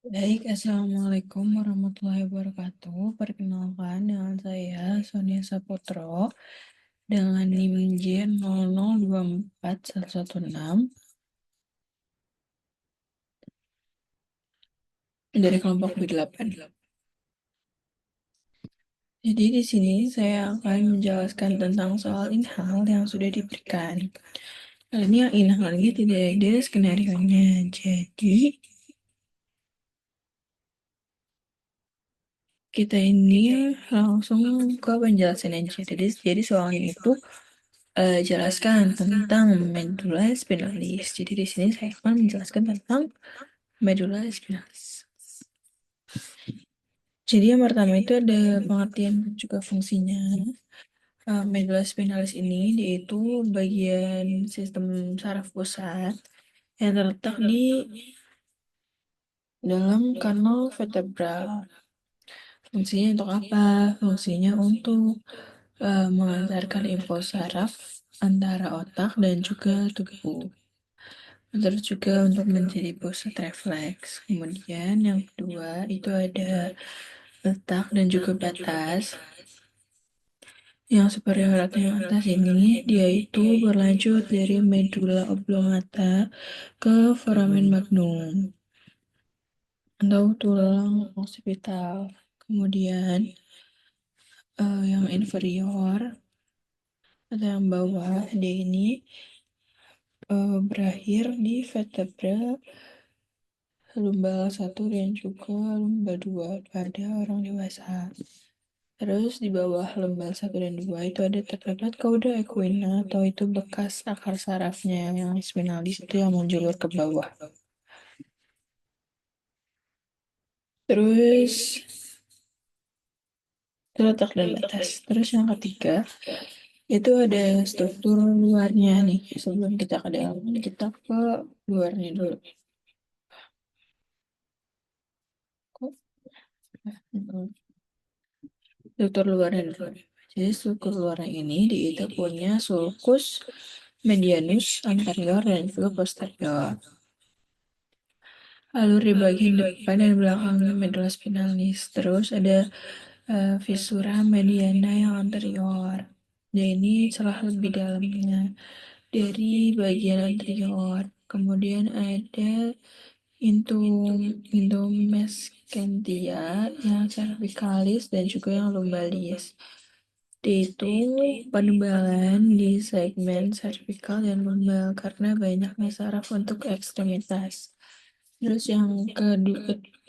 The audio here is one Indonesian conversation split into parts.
Baik, Assalamualaikum warahmatullahi wabarakatuh. Perkenalkan dengan saya Sonia Saputro dengan NIM J0024116 dari kelompok B8. Jadi di sini saya akan menjelaskan tentang soal inhal yang sudah diberikan. Kali ini yang inhal ini tidak ada skenario-nya. Jadi kita ini langsung ke penjelasan aja. Jadi soalnya itu jelaskan tentang medulla spinalis. Jadi di sini saya akan menjelaskan tentang medulla spinalis. Jadi yang pertama itu ada pengertian dan juga fungsinya. Medulla spinalis ini yaitu bagian sistem saraf pusat yang terletak di dalam kanal vertebral. Fungsinya untuk apa? Fungsinya untuk mengantarkan info saraf antara otak dan juga tubuh. Terus juga untuk menjadi pusat refleks. Kemudian yang kedua itu ada letak dan juga batas. Yang superior atau yang atas ini dia itu berlanjut dari medulla oblongata ke foramen magnum atau tulang occipital. Kemudian yang inferior atau yang bawah dia ini berakhir di vertebra lumbal 1 dan juga lumbal 2 pada orang dewasa. Terus di bawah lumbal 1 dan 2 itu ada terdapat cauda equina atau itu bekas akar sarafnya yang spinalis itu yang menjulur ke bawah. Terus terletak dan batas. Terus yang ketiga itu ada struktur luarnya nih. Sebelum kita ke dalam, kita ke luarnya dulu. Kok? Struktur luarnya dulu. Jadi struktur luarnya ini dia punya sulcus medianus anterior dan juga posterior. Alur di bagian depan dan belakang medulla spinalis. Terus ada visura mediana yang anterior. Dan ini celah lebih dalamnya dari bagian anterior. Kemudian ada intum meschanthia yang cervicalis dan juga yang lumbalis. Yaitu penebalan di segmen cervical dan lumbal karena banyaknya saraf untuk ekstremitas. Terus yang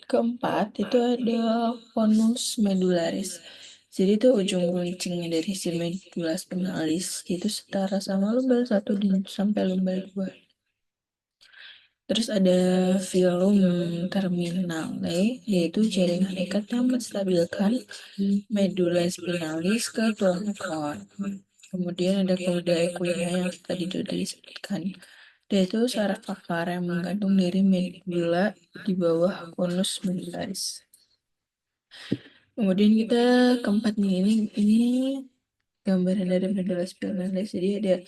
keempat itu ada conus medullaris. Jadi itu ujung runcingnya dari si medulla spinalis itu setara sama lumbal 1 dan sampai lumbal 2. Terus ada filum terminale, yaitu jaringan ikat yang menstabilkan medulla spinalis ke tulang ekor. Kemudian ada cauda equina yang tadi sudah disebutkan. Yaitu saraf akar yang menggantung dari medulla di bawah konus medullaris. Kemudian kita keempat nih, ini gambaran dari medulla spinalis. Jadi ada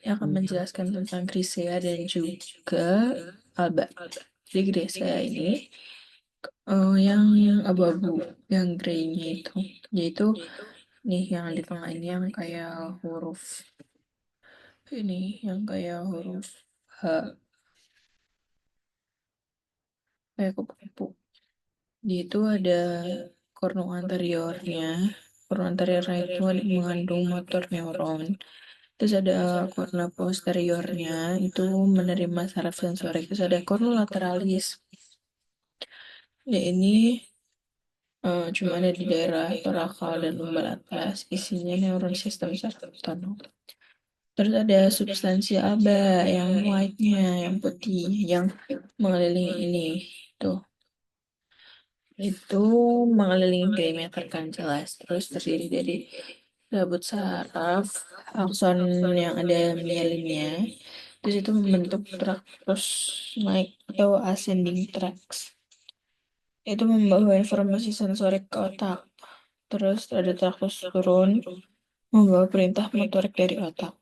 yang akan menjelaskan tentang grisea dan juga alba. Jadi grisea ini yang abu-abu, yang grey-nya itu, yaitu nih yang di tengah ini yang kayak huruf ini, yang kayak huruf H, kayak kupu-kupu. Di itu ada kornu anteriornya. Kornu anteriornya itu mengandung motor neuron. Terus ada kornu posteriornya itu menerima saraf sensorik. Terus ada kornu lateralis. Ya ini cuma ada di daerah torakal dan lumbal atas. Isinya neuron sistem saraf otonom. Terus ada substansi aba yang white-nya, yang putih, yang mengelilingi ini. Tuh. Itu mengelilingi perimeter kan jelas. Terus terdiri dari rambut saraf, akson yang ada mielinnya. Terus itu membentuk trakt terus naik atau ascending tracts. Itu membawa informasi sensorik ke otak. Terus ada traktus turun membawa perintah motorik dari otak.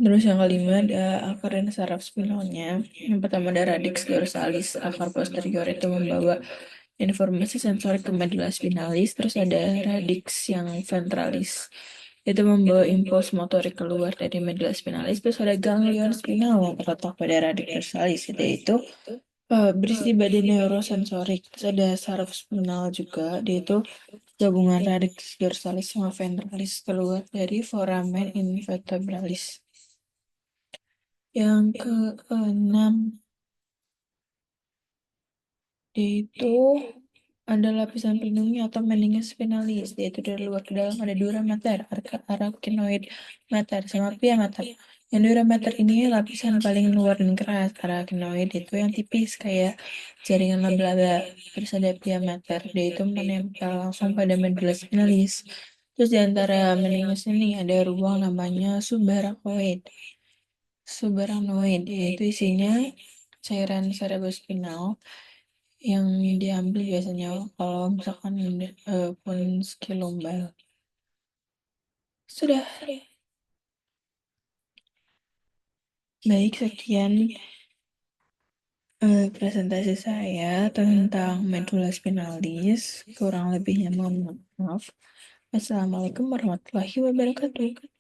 Terus yang kelima ada akar dan saraf spinalnya. Yang pertama ada radix dorsalis, akar posterior itu membawa informasi sensorik ke medula spinalis. Terus ada radix yang ventralis, itu membawa impuls motorik keluar dari medula spinalis. Terus ada ganglion spinal yang terletak pada radix dorsalis, itu berisi badan neurosensorik. Terus ada saraf spinal juga, dia itu gabungan radix dorsalis sama ventralis keluar dari foramen invertebralis. Yang keenam yaitu ada lapisan pelindungnya atau meninges spinalis, yaitu dari luar ke dalam ada dura mater, arachnoid mater, sama pia mater. Yang dura mater ini lapisan paling luar dan keras, arachnoid itu yang tipis kayak jaringan laba-laba. Terus ada pia mater, dia itu menempel langsung pada medulla spinalis. Terus di antara meninges ini ada ruang namanya subarachnoid. Subarachnoid yaitu isinya cairan cerebrospinal yang diambil biasanya kalau misalkan punski lombal. Sudah. Baik, sekian presentasi saya tentang medulla spinalis. Kurang lebihnya mohon maaf. Assalamualaikum warahmatullahi wabarakatuh.